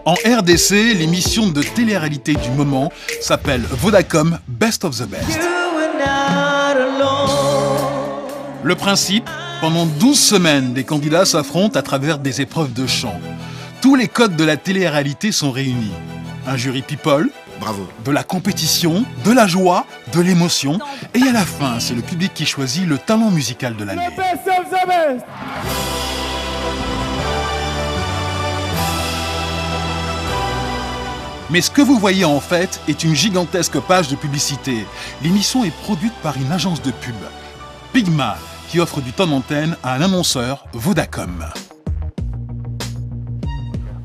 En RDC, l'émission de télé-réalité du moment s'appelle Vodacom Best of the Best. Le principe, pendant 12 semaines, des candidats s'affrontent à travers des épreuves de chant. Tous les codes de la télé-réalité sont réunis. Un jury people, bravo, de la compétition, de la joie, de l'émotion. Et à la fin, c'est le public qui choisit le talent musical de l'année. Best of the best. Mais ce que vous voyez en fait est une gigantesque page de publicité. L'émission est produite par une agence de pub, Pigma, qui offre du temps d'antenne à un annonceur, Vodacom.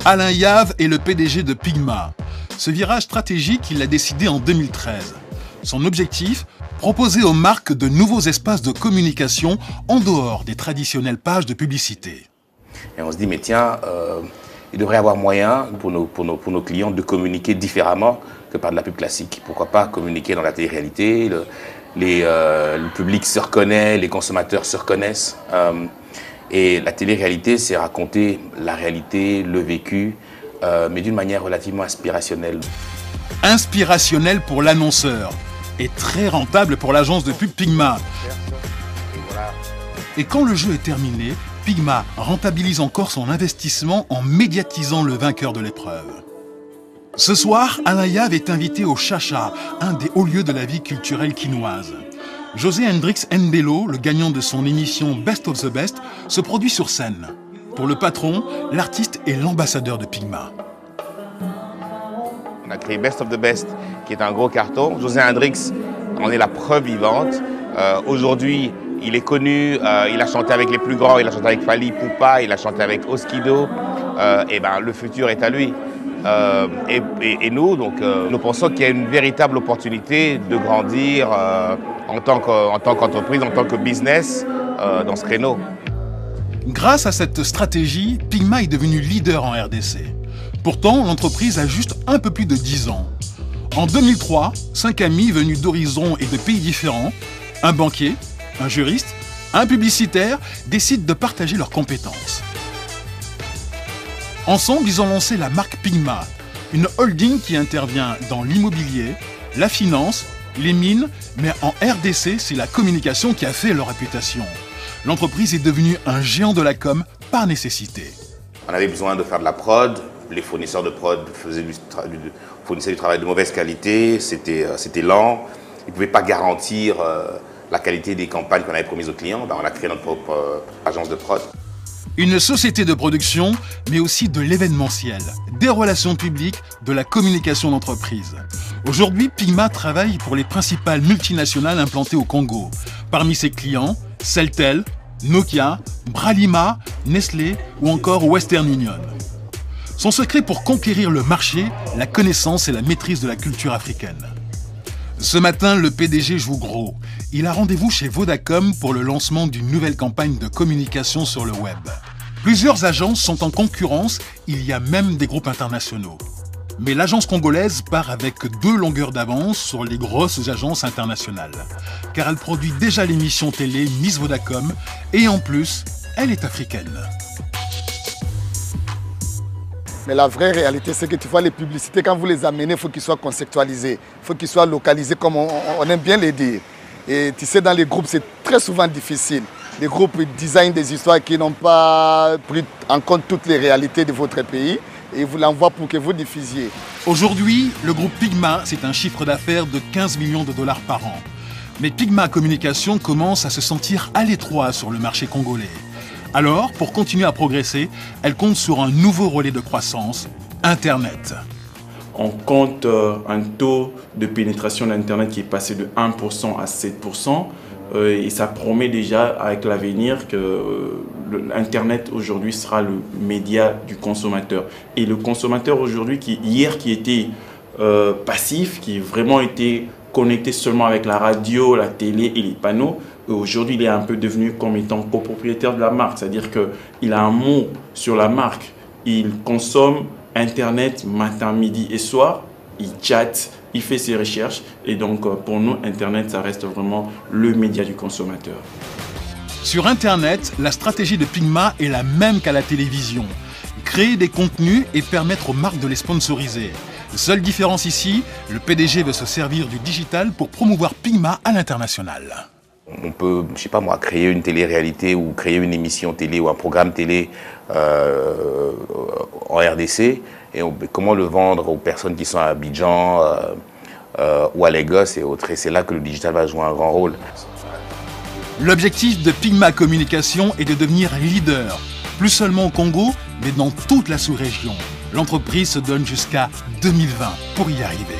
Alain Yave est le PDG de Pigma. Ce virage stratégique, il l'a décidé en 2013. Son objectif, proposer aux marques de nouveaux espaces de communication en dehors des traditionnelles pages de publicité. Et on se dit, mais tiens, il devrait y avoir moyen pour nos clients de communiquer différemment que par de la pub classique. Pourquoi pas communiquer dans la télé-réalité, le public se reconnaît, les consommateurs se reconnaissent. Et la télé-réalité, c'est raconter la réalité, le vécu, mais d'une manière relativement inspirationnelle. Inspirationnel pour l'annonceur et très rentable pour l'agence de pub Pigma. Et quand le jeu est terminé, Pigma rentabilise encore son investissement en médiatisant le vainqueur de l'épreuve. Ce soir, Alain Yave est invité au Chacha, un des hauts lieux de la vie culturelle quinoise. José Hendrix Mbelo, le gagnant de son émission Best of the Best, se produit sur scène. Pour le patron, l'artiste est l'ambassadeur de Pigma. On a créé Best of the Best, qui est un gros carton. José Hendrix en est la preuve vivante. Aujourd'hui, il est connu, il a chanté avec les plus grands, il a chanté avec Fally Ipupa, il a chanté avec Oskido. Et ben, le futur est à lui. Et nous, donc, nous pensons qu'il y a une véritable opportunité de grandir en tant qu'entreprise, en tant que business dans ce créneau. Grâce à cette stratégie, Pigma est devenu leader en RDC. Pourtant, l'entreprise a juste un peu plus de 10 ans. En 2003, 5 amis venus d'horizons et de pays différents, un banquier, un juriste, un publicitaire, décident de partager leurs compétences. Ensemble, ils ont lancé la marque Pigma, une holding qui intervient dans l'immobilier, la finance, les mines, mais en RDC, c'est la communication qui a fait leur réputation. L'entreprise est devenue un géant de la com par nécessité. On avait besoin de faire de la prod, les fournisseurs de prod fournissaient du travail de mauvaise qualité, c'était lent, ils ne pouvaient pas garantir la qualité des campagnes qu'on avait promises aux clients. Ben, on a créé notre propre agence de prod. Une société de production, mais aussi de l'événementiel, des relations publiques, de la communication d'entreprise. Aujourd'hui, Pigma travaille pour les principales multinationales implantées au Congo. Parmi ses clients, Celtel, Nokia, Bralima, Nestlé ou encore Western Union. Son secret pour conquérir le marché, la connaissance et la maîtrise de la culture africaine. Ce matin, le PDG joue gros. Il a rendez-vous chez Vodacom pour le lancement d'une nouvelle campagne de communication sur le web. Plusieurs agences sont en concurrence, il y a même des groupes internationaux. Mais l'agence congolaise part avec 2 longueurs d'avance sur les grosses agences internationales. Car elle produit déjà l'émission télé Miss Vodacom et en plus, elle est africaine. Mais la vraie réalité, c'est que tu vois les publicités, quand vous les amenez, il faut qu'ils soient conceptualisés, il faut qu'ils soient localisés comme on aime bien les dire. Et tu sais, dans les groupes, c'est très souvent difficile. Les groupes designent des histoires qui n'ont pas pris en compte toutes les réalités de votre pays et vous l'envoient pour que vous diffusiez. Aujourd'hui, le groupe Pigma, c'est un chiffre d'affaires de 15 millions de dollars par an. Mais Pigma Communication commence à se sentir à l'étroit sur le marché congolais. Alors, pour continuer à progresser, elle compte sur un nouveau relais de croissance, Internet. On compte un taux de pénétration d'Internet qui est passé de 1% à 7%. Et ça promet déjà avec l'avenir que l'Internet aujourd'hui sera le média du consommateur. Et le consommateur aujourd'hui, qui était passif, qui vraiment était connecté seulement avec la radio, la télé et les panneaux, aujourd'hui il est un peu devenu comme étant copropriétaire de la marque. C'est-à-dire qu'il a un mot sur la marque. Il consomme Internet matin, midi et soir. il chatte, il fait ses recherches. Et donc, pour nous, Internet, ça reste vraiment le média du consommateur. Sur Internet, la stratégie de Pigma est la même qu'à la télévision. Créer des contenus et permettre aux marques de les sponsoriser. Seule différence ici, le PDG veut se servir du digital pour promouvoir Pigma à l'international. On peut, je sais pas moi, créer une télé-réalité ou créer une émission télé ou un programme télé en RDC et comment le vendre aux personnes qui sont à Abidjan ou à Lagos et autres. Et c'est là que le digital va jouer un grand rôle. L'objectif de Pigma Communication est de devenir leader, plus seulement au Congo, mais dans toute la sous-région. L'entreprise se donne jusqu'à 2020 pour y arriver.